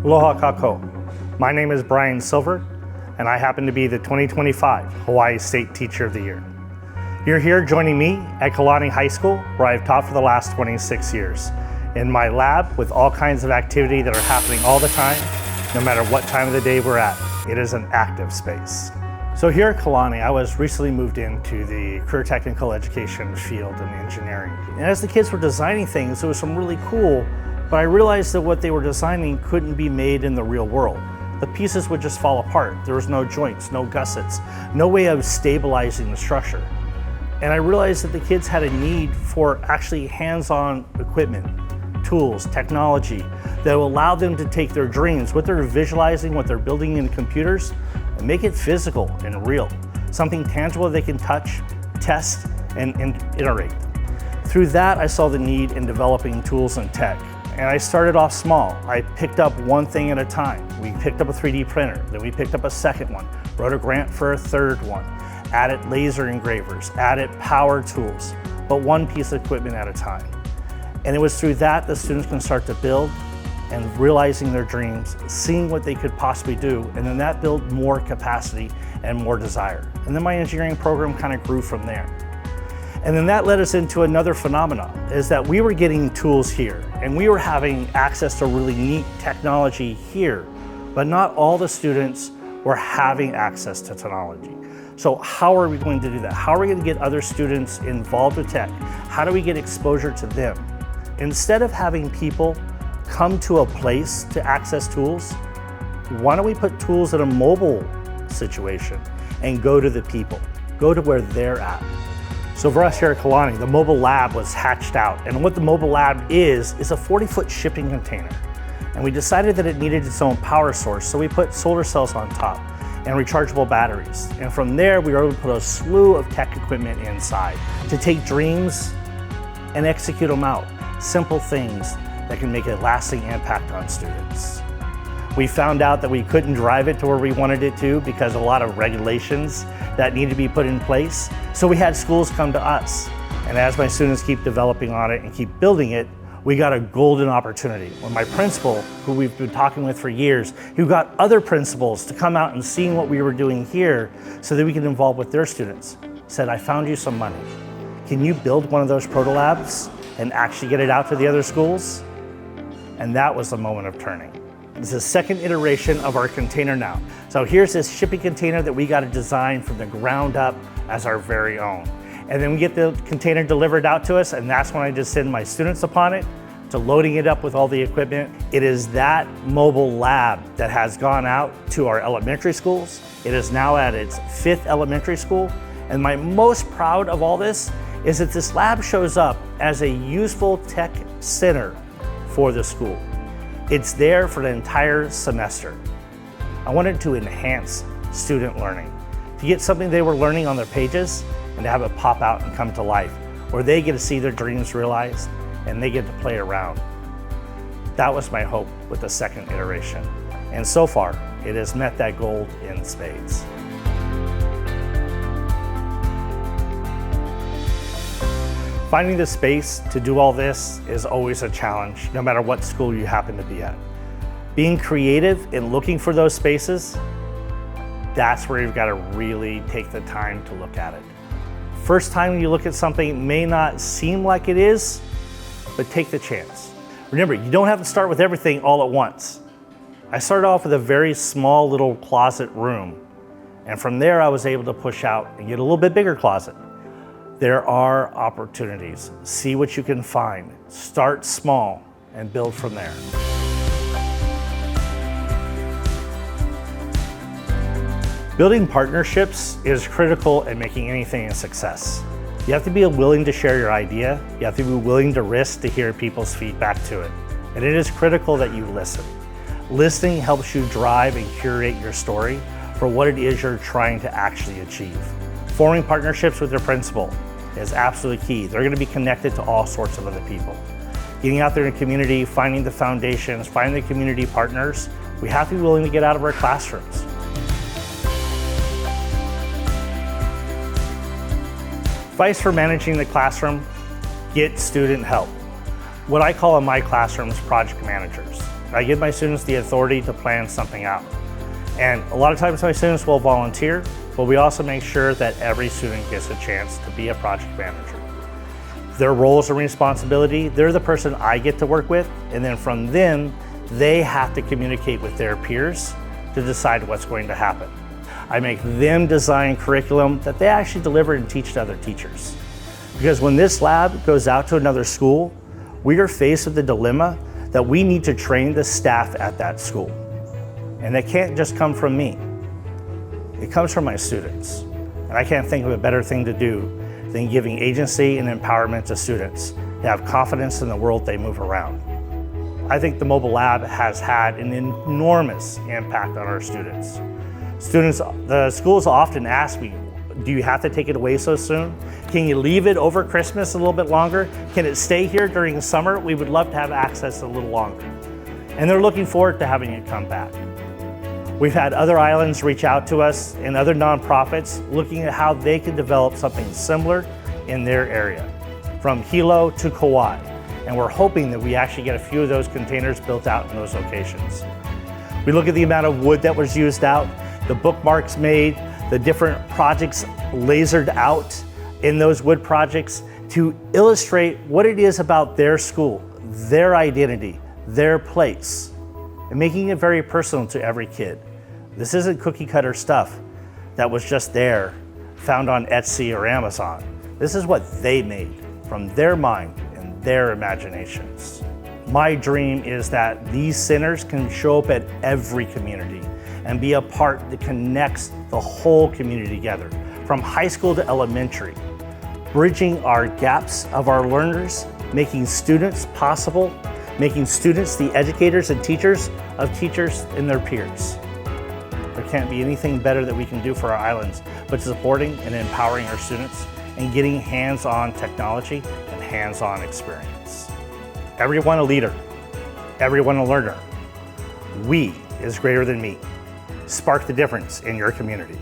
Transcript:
Aloha kako. My name is Bryan Silver, and I happen to be the 2025 Hawaiʻi State Teacher of the Year. You're here joining me at Kalani High School, where I've taught for the last 26 years. In my lab with all kinds of activity that are happening all the time, no matter what time of the day we're at. It is an active space. So here at Kalani, I was recently moved into the career technical education field in engineering. And as the kids were designing things, it was some really cool, but I realized that what they were designing couldn't be made in the real world. The pieces would just fall apart. There was no joints, no gussets, no way of stabilizing the structure. And I realized that the kids had a need for actually hands-on equipment, tools, technology that will allow them to take their dreams, what they're visualizing, what they're building in computers, and make it physical and real. Something tangible they can touch, test, and iterate. Through that, I saw the need in developing tools and tech. And I started off small. I picked up one thing at a time. We picked up a 3D printer, then we picked up a second one, wrote a grant for a third one, added laser engravers, added power tools, but one piece of equipment at a time. And it was through that students can start to build and realizing their dreams, seeing what they could possibly do, and then that built more capacity and more desire. And then my engineering program kind of grew from there. And then that led us into another phenomenon, is that we were getting tools here, and we were having access to really neat technology here, but not all the students were having access to technology. So how are we going to do that? How are we going to get other students involved with tech? How do we get exposure to them? Instead of having people come to a place to access tools, why don't we put tools in a mobile situation and go to the people, go to where they're at? So for us here at Kalani, the mobile lab was hatched out. And what the mobile lab is a 40-foot shipping container. And we decided that it needed its own power source, so we put solar cells on top and rechargeable batteries. And from there, we were able to put a slew of tech equipment inside to take dreams and execute them out. Simple things that can make a lasting impact on students. We found out that we couldn't drive it to where we wanted it to because of a lot of regulations that need to be put in place. So we had schools come to us. And as my students keep developing on it and keep building it, we got a golden opportunity. When my principal, who we've been talking with for years, who got other principals to come out and seeing what we were doing here so that we could involve with their students, said, I found you some money. Can you build one of those proto labs and actually get it out to the other schools? And that was the moment of turning. It's the second iteration of our container now. So here's this shipping container that we got to design from the ground up as our very own. And then we get the container delivered out to us, and that's when I just send my students upon it to loading it up with all the equipment. It is that mobile lab that has gone out to our elementary schools. It is now at its 5th elementary school. And my most proud of all this is that this lab shows up as a useful tech center for the school. It's there for the entire semester. I wanted to enhance student learning, to get something they were learning on their pages and to have it pop out and come to life, where they get to see their dreams realized and they get to play around. That was my hope with the second iteration. And so far, it has met that goal in spades. Finding the space to do all this is always a challenge, no matter what school you happen to be at. Being creative and looking for those spaces, that's where you've got to really take the time to look at it. First time you look at something, it may not seem like it is, but take the chance. Remember, you don't have to start with everything all at once. I started off with a very small little closet room, and from there I was able to push out and get a little bit bigger closet. There are opportunities. See what you can find. Start small and build from there. Building partnerships is critical in making anything a success. You have to be willing to share your idea. You have to be willing to risk to hear people's feedback to it. And it is critical that you listen. Listening helps you drive and curate your story for what it is you're trying to actually achieve. Forming partnerships with your principal is absolutely key. They're going to be connected to all sorts of other people. Getting out there in the community, finding the foundations, finding the community partners, we have to be willing to get out of our classrooms. Advice for managing the classroom, get student help. What I call in my classrooms project managers. I give my students the authority to plan something out. And a lot of times my students will volunteer, but we also make sure that every student gets a chance to be a project manager. Their roles and responsibility, they're the person I get to work with, and then from them, they have to communicate with their peers to decide what's going to happen. I make them design curriculum that they actually deliver and teach to other teachers. Because when this lab goes out to another school, we are faced with the dilemma that we need to train the staff at that school. And it can't just come from me. It comes from my students. And I can't think of a better thing to do than giving agency and empowerment to students to have confidence in the world they move around. I think the mobile lab has had an enormous impact on our students. The schools often ask me, do you have to take it away so soon? Can you leave it over Christmas a little bit longer? Can it stay here during the summer? We would love to have access a little longer. And they're looking forward to having it come back. We've had other islands reach out to us and other nonprofits looking at how they can develop something similar in their area, from Hilo to Kauai. And we're hoping that we actually get a few of those containers built out in those locations. We look at the amount of wood that was used out, the bookmarks made, the different projects lasered out in those wood projects to illustrate what it is about their school, their identity, their place, and making it very personal to every kid. This isn't cookie cutter stuff that was just there, found on Etsy or Amazon. This is what they made from their mind and their imaginations. My dream is that these centers can show up at every community and be a part that connects the whole community together, from high school to elementary, bridging our gaps of our learners, making students possible, making students the educators and teachers of teachers and their peers. There can't be anything better that we can do for our islands, but supporting and empowering our students and getting hands-on technology and hands-on experience. Everyone a leader, everyone a learner. We is greater than me. Spark the difference in your community.